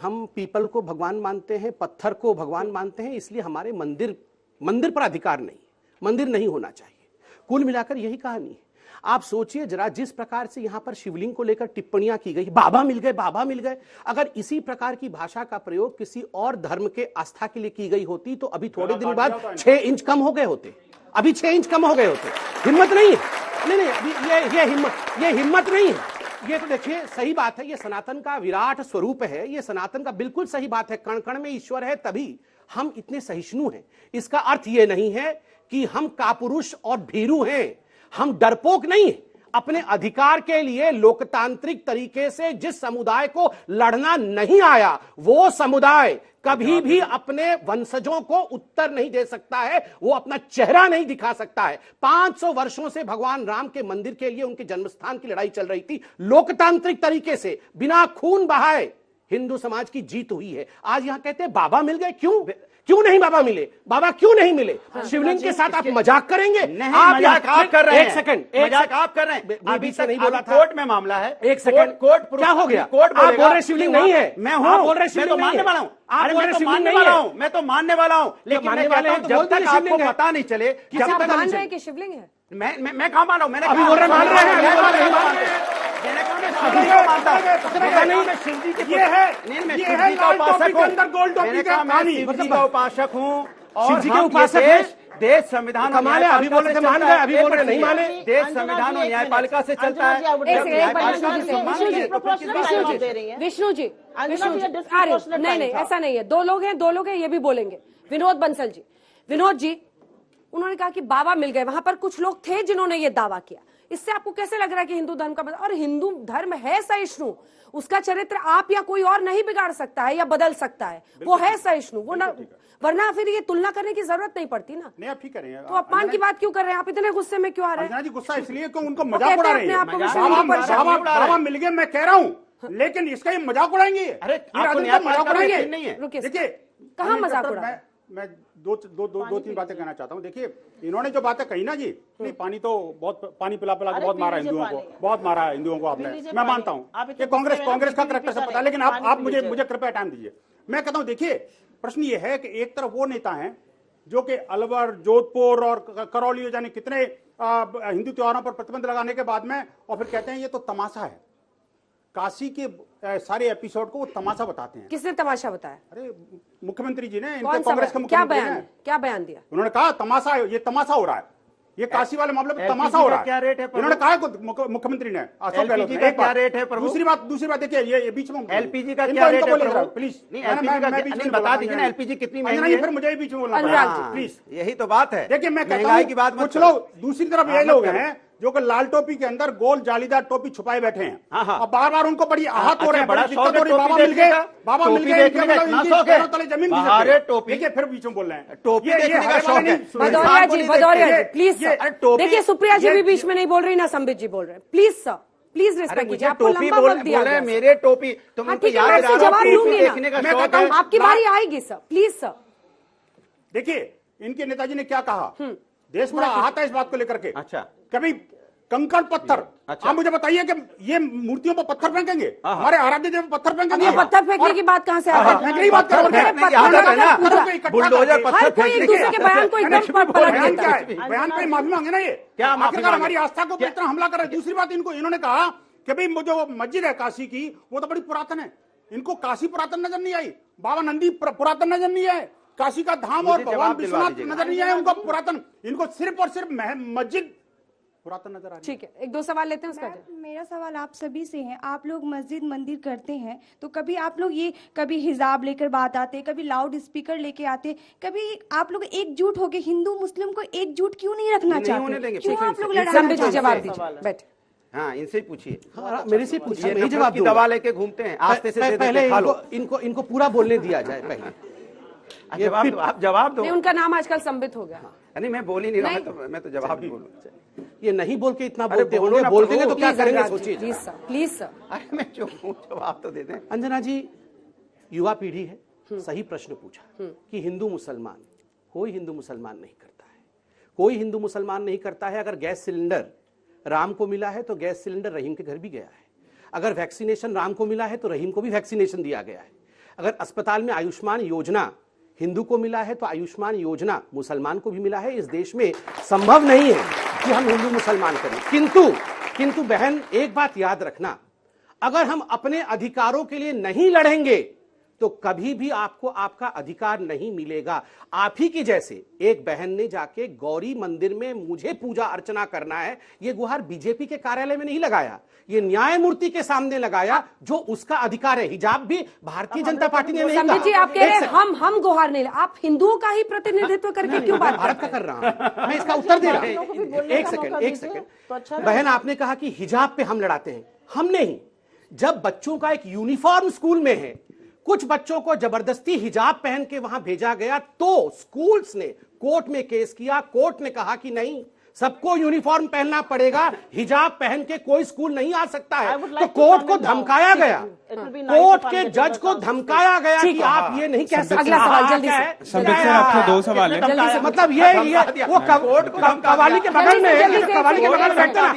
हम पीपल को भगवान मानते हैं, पत्थर को भगवान मानते हैं, इसलिए हमारे मंदिर पर अधिकार नहीं, मंदिर नहीं होना चाहिए। कुल मिलाकर यही कहानी है। आप सोचिए जरा, जिस प्रकार से यहां पर शिवलिंग को लेकर टिप्पणियां की गई, बाबा मिल गए, बाबा मिल गए, अगर इसी प्रकार की भाषा का प्रयोग किसी और धर्म के आस्था के लिए की गई होती तो अभी थोड़े दिन बाद 6 इंच कम हो गए होते, अभी 6 इंच कम हो गए होते। हिम्मत नहीं है, नहीं अभी ये हिम्मत नहीं है। ये तो देखिए सही बात है, ये सनातन का विराट स्वरूप है, ये सनातन का बिल्कुल सही बात है, कण कण में ईश्वर है, तभी हम इतने सहिष्णु हैं। इसका अर्थ ये नहीं है कि हम कापुरुष और भीरू हैं, हम डरपोक नहीं हैं। अपने अधिकार के लिए लोकतांत्रिक तरीके से जिस समुदाय को लड़ना नहीं आया, वो समुदाय कभी भी अपने वंशजों को उत्तर नहीं दे सकता है, वो अपना चेहरा नहीं दिखा सकता है। 500 वर्षों से भगवान राम के मंदिर के लिए, उनके जन्मस्थान की लड़ाई चल रही थी, लोकतांत्रिक तरीके से बिना खून बहाए हिंदू समाज की जीत हुई है। आज यहां कहते हैं बाबा मिल गए, क्यों नहीं बाबा मिले? बाबा क्यों नहीं मिले? शिवलिंग के साथ आप मजाक करेंगे? आप कर रहे हैं। एक सेकंड, मजाक आप कर रहे हैं। अभी से नहीं बोला था, कोर्ट में मामला है। एक सेकंड, कोर्ट क्या हो गया? कोर्ट आप बोल रहे शिवलिंग नहीं है, मैं हूं, आप बोल रहे शिवलिंग मानने वाला हूं, आप बोल रहे शिवलिंग नहीं है, मैं तो मानने वाला हूं, लेकिन मैं कहता हूं जब तक आपको पता नहीं चले, जब तक मान रहे हैं कि शिवलिंग है, मैं कहां मान रहा हूं? मैंने अभी बोल रहे मान रहे हैं, नहीं मानता। शिवजी का उपासक हूँ शिव जी के उपासक हैं। देश संविधान कमाल है, अभी बोल रहे थे मान गए, अभी बोल रहे नहीं माने। देश संविधान और न्यायपालिका से चलता है। विष्णु जी नहीं, ऐसा नहीं है, दो लोग हैं, ये भी बोलेंगे। विनोद बंसल जी, विनोद जी, उन्होंने कहा कि बाबा मिल गए, वहां पर कुछ लोग थे जिन्होंने ये दावा किया। इससे आपको कैसे लग रहा है कि हिंदू धर्म का, और हिंदू धर्म है सहिष्णु, उसका चरित्र आप या कोई और नहीं बिगाड़ सकता है या बदल सकता है, वो है सहिष्णु, वो ना, वरना फिर ये तुलना करने की जरूरत नहीं पड़ती ना। नहीं, आप ठीक करें। तो अपमान की बात क्यों कर रहे हैं आप? इतने गुस्से में क्यों आ रहे हैं? जी गुस्सा इसलिए क्यों उनको मजाक उड़ा रहे हैं। बाबा मिल गए मैं कह रहा हूँ, लेकिन इसका ये मजाक उड़ाएंगे। अरे मजाक उड़ाएंगे नहीं है। देखिए कहाँ मजाक उड़ा? मैं दो तीन बातें कहना चाहता हूँ। देखिए इन्होंने जो बातें कही ना जी, नहीं पानी तो बहुत, पानी पिला पिला के बहुत मारा हिंदुओं को, बहुत मारा हिंदुओं को आपने, मैं मानता हूँ कि कांग्रेस का करैक्टर से पता है, लेकिन आप मुझे कृपया टाइम दीजिए। मैं कहता हूँ देखिए प्रश्न ये है कि एक तरफ वो नेता हैं जो कि अलवर, जोधपुर और करौली जाने कितने हिंदू त्योहारों पर प्रतिबंध लगाने के बाद में, और फिर कहते हैं ये तो तमाशा है। काशी के सारे एपिसोड को वो तमाशा बताते हैं। किसने तमाशा बताया? अरे मुख्यमंत्री जी ने, इनके कांग्रेस के मुख्यमंत्री ने। क्या बयान दिया? उन्होंने कहा तमाशा, ये तमाशा हो रहा है, ये काशी वाले मामले में तमाशा हो रहा है। क्या रेट है? उन्होंने कहा मुख्यमंत्री ने, अशोक गहलोत ने। क्या रेट है? दूसरी बात देखिए, ये बीच में एलपीजी का क्या रेट है? प्लीज मैं बता दीजिए ना, एलपीजी कितनी महंगी है? फिर मुझे बीच में बोलना प्लीज, यही तो बात है। देखिए मैं कहता हूं कुछ लोग दूसरी तरफ ये लोग हैं जो कि लाल टोपी के अंदर गोल जालीदार टोपी छुपाए बैठे हैं और बार बार उनको बड़ी आहत हो रहा है, बड़ा दिक्कत हो रही है। बाबा मिल गए, बाबा मिल गए, तले जमीन देखिए, फिर बीच में बोल रहे हैं टोपी देखने का शौक है। भदौरिया जी प्लीज सर, देखिए सुप्रिया जी भी बीच में नहीं बोल रही ना, संबित जी बोल रहे हैं, प्लीज सर, प्लीज रिस्पेक्ट कीजिए। आपको लंबा वक्त दिया गया, मेरे टोपी तुम जवाब दूंगी ना, आपकी बारी आएगी सर, प्लीज सर। देखिए इनके नेताजी ने क्या कहा, देश बड़ा आहत है इस बात को लेकर के। अच्छा, कभी कंकड़ पत्थर, अच्छा, आप मुझे बताइए कि ये मूर्तियों पर पत्थर फेंकेंगे, हमारे आराध्य देव पत्थर फेंकेंगे? पत्थर फेंकने की बात कहाँ से आ रही है? बात कर रहे हैं, बुलडोजर पत्थर फेंक एक दूसरे के बयान को एकदम पलट देता है। बयान पे माफी मांगे ना, ये क्या आखिरकार हमारी आस्था को इतना हमला कर रहे हैं। दूसरी बात इन्होंने कहा कि भाई जो मस्जिद है काशी की, वो तो बड़ी पुरातन है, इनको काशी पुरातन नजर नहीं आई, बाबा नंदी पुरातन नजर नहीं आए, काशी का धाम और भगवान विश्वनाथ नजर नहीं आए उनको पुरातन, इनको सिर्फ और सिर्फ मस्जिद पुरातन नजर आ रही है। ठीक है, एक दो सवाल लेते हैं उसका। मेरा सवाल आप सभी से है, आप लोग मस्जिद मंदिर करते हैं तो कभी आप लोग ये कभी हिजाब लेकर बात आते, कभी लाउड स्पीकर लेके आते, कभी आप लोग एकजुट होके हिंदू मुस्लिम को एकजुट क्यों नहीं रखना चाहते? क्यों आप लोग लड़ाई? जवाब दीजिए, बैठ। हाँ, इनसे पूछिए, मेरे से पूछिए, मैं जवाब की दवा लेके घूमते हैं, आस्ते से पहले इनको पूरा बोलने दिया जाए। पहले आप जवाब दो। उनका नाम आजकल संबित हो गया। नहीं, मैं बोल ही नहीं रहा, मैं तो जवाब ही बोलूं। ये नहीं बोल के इतना बोलते होंगे, बोल देंगे तो क्या करेंगे सोचिए। प्लीज सर, अरे मैं चुप हूं, जवाब तो दे दें। अंजना जी, युवा पीढ़ी है, सही प्रश्न पूछा कि हिंदू मुसलमान, कोई हिंदू मुसलमान नहीं करता है, कोई हिंदू मुसलमान नहीं करता है। अगर गैस सिलेंडर राम को मिला है तो गैस सिलेंडर रहीम के घर भी गया है। अगर वैक्सीनेशन राम को मिला है तो रहीम को भी वैक्सीनेशन दिया गया है। अगर अस्पताल में आयुष्मान योजना हिंदू को मिला है तो आयुष्मान योजना मुसलमान को भी मिला है। इस देश में संभव नहीं है कि हम हिंदू मुसलमान करें। किंतु बहन, एक बात याद रखना, अगर हम अपने अधिकारों के लिए नहीं लड़ेंगे तो कभी भी आपको आपका अधिकार नहीं मिलेगा। आप ही की जैसे एक बहन ने जाके गौरी मंदिर में मुझे पूजा अर्चना करना है, ये गुहार बीजेपी के कार्यालय में नहीं लगाया, ये न्यायमूर्ति के सामने लगाया, जो उसका अधिकार है। हिजाब भी भारतीय जनता पार्टी ने नहीं कहा। जी, आप कह रहे हैं हम गुहार नहीं, आप हिंदुओं का ही प्रतिनिधित्व करके क्यों बात भारत का कर रहा हूं, मैं इसका उत्तर दे रहा हूं। एक सेकंड बहन, आपने कहा कि हिजाब पे हम लड़ाते हैं, हम नहीं। जब बच्चों का एक यूनिफॉर्म स्कूल में है, कुछ बच्चों को जबरदस्ती हिजाब पहन के वहां भेजा गया तो स्कूल्स ने कोर्ट में केस किया। कोर्ट ने कहा कि नहीं, सबको यूनिफॉर्म पहनना पड़ेगा, हिजाब पहन के कोई स्कूल नहीं आ सकता है। तो कोर्ट को धमकाया गया, कोर्ट के जज को धमकाया गया कि आप ये नहीं कह सकते। अगला सवाल जल्दी से। संबित सर, आपको 2 सवाल है। मतलब ये वो कवाली के बगल में बैठते हैं।